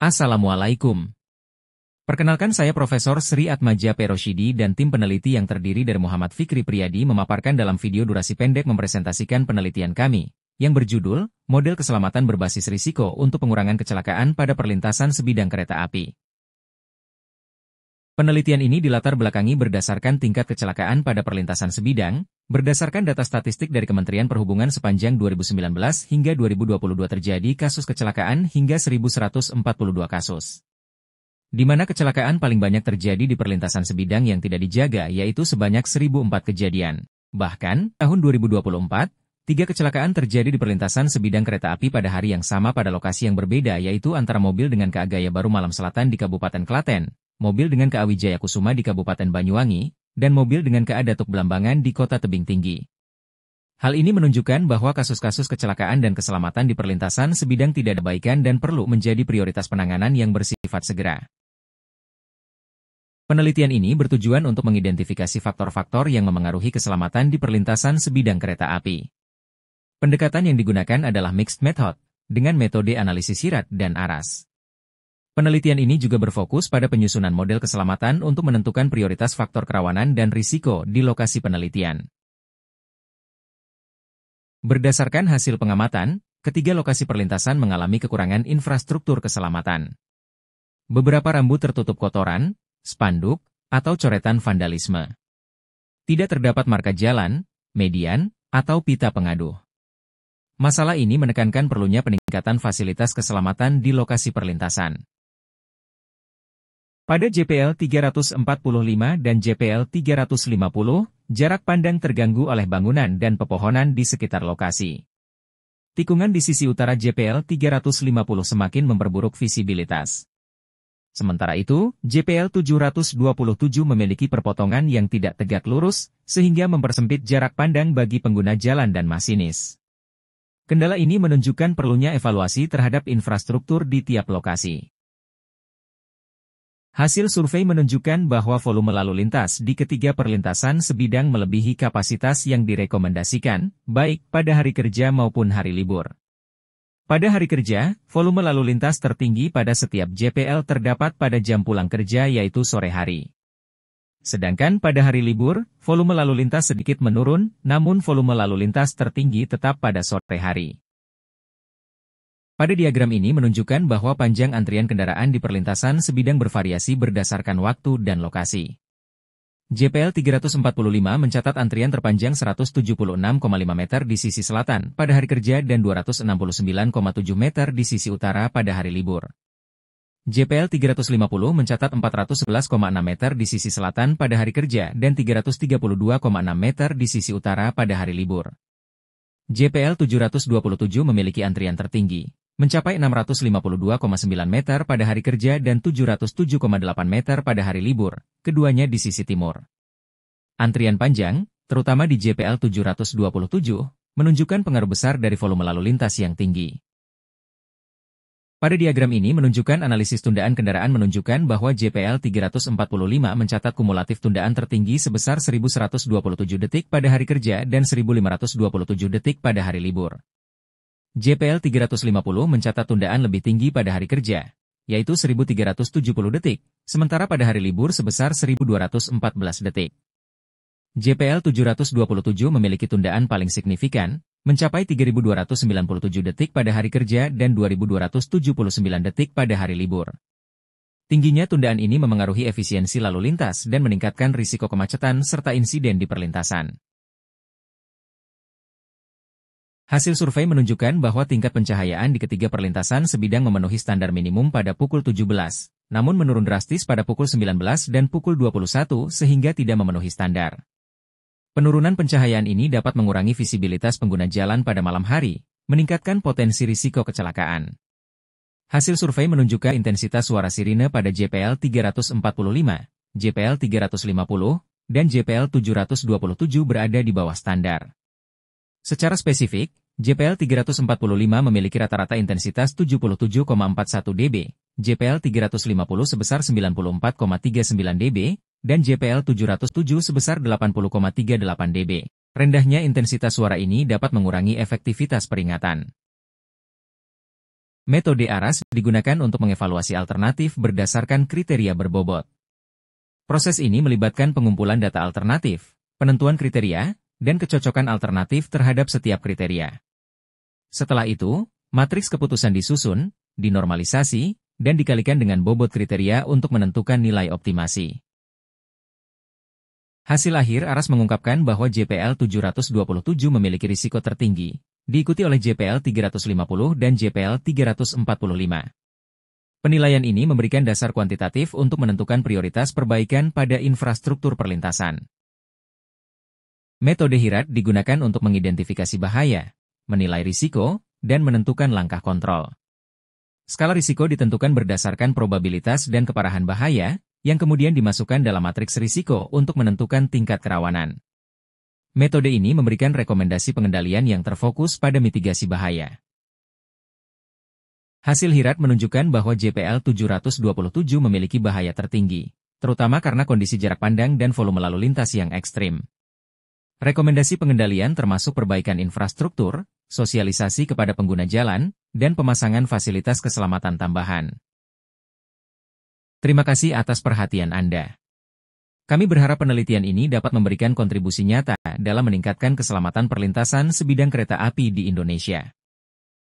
Assalamualaikum. Perkenalkan saya Profesor Sri Atmaja Peroshidi dan tim peneliti yang terdiri dari Muhammad Fikri Priyadi memaparkan dalam video durasi pendek mempresentasikan penelitian kami, yang berjudul, Model Keselamatan Berbasis Risiko untuk Pengurangan Kecelakaan pada Perlintasan Sebidang Kereta Api. Penelitian ini dilatar belakangi berdasarkan tingkat kecelakaan pada perlintasan sebidang, berdasarkan data statistik dari Kementerian Perhubungan sepanjang 2019 hingga 2022 terjadi kasus kecelakaan hingga 1.142 kasus. Di mana kecelakaan paling banyak terjadi di perlintasan sebidang yang tidak dijaga yaitu sebanyak 1.004 kejadian. Bahkan, tahun 2024, 3 kecelakaan terjadi di perlintasan sebidang kereta api pada hari yang sama pada lokasi yang berbeda yaitu antara mobil dengan KA Gaya Baru Malam Selatan di Kabupaten Klaten, mobil dengan KA Wijaya Kusuma di Kabupaten Banyuwangi, dan mobil dengan KA Datuk Belambangan di Kota Tebing Tinggi. Hal ini menunjukkan bahwa kasus-kasus kecelakaan dan keselamatan di perlintasan sebidang tidak ada baikan dan perlu menjadi prioritas penanganan yang bersifat segera. Penelitian ini bertujuan untuk mengidentifikasi faktor-faktor yang memengaruhi keselamatan di perlintasan sebidang kereta api. Pendekatan yang digunakan adalah mixed method, dengan metode analisis sirat dan aras. Penelitian ini juga berfokus pada penyusunan model keselamatan untuk menentukan prioritas faktor kerawanan dan risiko di lokasi penelitian. Berdasarkan hasil pengamatan, ketiga lokasi perlintasan mengalami kekurangan infrastruktur keselamatan. Beberapa rambu tertutup kotoran, spanduk, atau coretan vandalisme. Tidak terdapat marka jalan, median, atau pita pengaduh. Masalah ini menekankan perlunya peningkatan fasilitas keselamatan di lokasi perlintasan. Pada JPL 345 dan JPL 350, jarak pandang terganggu oleh bangunan dan pepohonan di sekitar lokasi. Tikungan di sisi utara JPL 350 semakin memperburuk visibilitas. Sementara itu, JPL 727 memiliki perpotongan yang tidak tegak lurus, sehingga mempersempit jarak pandang bagi pengguna jalan dan masinis. Kendala ini menunjukkan perlunya evaluasi terhadap infrastruktur di tiap lokasi. Hasil survei menunjukkan bahwa volume lalu lintas di ketiga perlintasan sebidang melebihi kapasitas yang direkomendasikan, baik pada hari kerja maupun hari libur. Pada hari kerja, volume lalu lintas tertinggi pada setiap JPL terdapat pada jam pulang kerja yaitu sore hari. Sedangkan pada hari libur, volume lalu lintas sedikit menurun, namun volume lalu lintas tertinggi tetap pada sore hari. Pada diagram ini menunjukkan bahwa panjang antrian kendaraan di perlintasan sebidang bervariasi berdasarkan waktu dan lokasi. JPL 345 mencatat antrian terpanjang 176,5 meter di sisi selatan pada hari kerja dan 269,7 meter di sisi utara pada hari libur. JPL 350 mencatat 411,6 meter di sisi selatan pada hari kerja dan 332,6 meter di sisi utara pada hari libur. JPL 727 memiliki antrian tertinggi, mencapai 652,9 meter pada hari kerja dan 707,8 meter pada hari libur, keduanya di sisi timur. Antrian panjang, terutama di JPL 727, menunjukkan pengaruh besar dari volume lalu lintas yang tinggi. Pada diagram ini menunjukkan analisis tundaan kendaraan menunjukkan bahwa JPL 345 mencatat kumulatif tundaan tertinggi sebesar 1.127 detik pada hari kerja dan 1.527 detik pada hari libur. JPL 350 mencatat tundaan lebih tinggi pada hari kerja, yaitu 1.370 detik, sementara pada hari libur sebesar 1.214 detik. JPL 727 memiliki tundaan paling signifikan, mencapai 3.297 detik pada hari kerja dan 2.279 detik pada hari libur. Tingginya tundaan ini memengaruhi efisiensi lalu lintas dan meningkatkan risiko kemacetan serta insiden di perlintasan. Hasil survei menunjukkan bahwa tingkat pencahayaan di ketiga perlintasan sebidang memenuhi standar minimum pada pukul 17, namun menurun drastis pada pukul 19 dan pukul 21 sehingga tidak memenuhi standar. Penurunan pencahayaan ini dapat mengurangi visibilitas pengguna jalan pada malam hari, meningkatkan potensi risiko kecelakaan. Hasil survei menunjukkan intensitas suara sirine pada JPL 345, JPL 350, dan JPL 727 berada di bawah standar. Secara spesifik, JPL 345 memiliki rata-rata intensitas 77,41 dB, JPL 350 sebesar 94,39 dB, dan JPL 707 sebesar 80,38 dB. Rendahnya intensitas suara ini dapat mengurangi efektivitas peringatan. Metode ARAS digunakan untuk mengevaluasi alternatif berdasarkan kriteria berbobot. Proses ini melibatkan pengumpulan data alternatif, penentuan kriteria, dan kecocokan alternatif terhadap setiap kriteria. Setelah itu, matriks keputusan disusun, dinormalisasi, dan dikalikan dengan bobot kriteria untuk menentukan nilai optimasi. Hasil akhir ARAS mengungkapkan bahwa JPL 727 memiliki risiko tertinggi, diikuti oleh JPL 350 dan JPL 345. Penilaian ini memberikan dasar kuantitatif untuk menentukan prioritas perbaikan pada infrastruktur perlintasan. Metode HIRAT digunakan untuk mengidentifikasi bahaya, menilai risiko, dan menentukan langkah kontrol. Skala risiko ditentukan berdasarkan probabilitas dan keparahan bahaya, yang kemudian dimasukkan dalam matriks risiko untuk menentukan tingkat kerawanan. Metode ini memberikan rekomendasi pengendalian yang terfokus pada mitigasi bahaya. Hasil HIRAT menunjukkan bahwa JPL 727 memiliki bahaya tertinggi, terutama karena kondisi jarak pandang dan volume lalu lintas yang ekstrim. Rekomendasi pengendalian termasuk perbaikan infrastruktur, sosialisasi kepada pengguna jalan, dan pemasangan fasilitas keselamatan tambahan. Terima kasih atas perhatian Anda. Kami berharap penelitian ini dapat memberikan kontribusi nyata dalam meningkatkan keselamatan perlintasan sebidang kereta api di Indonesia.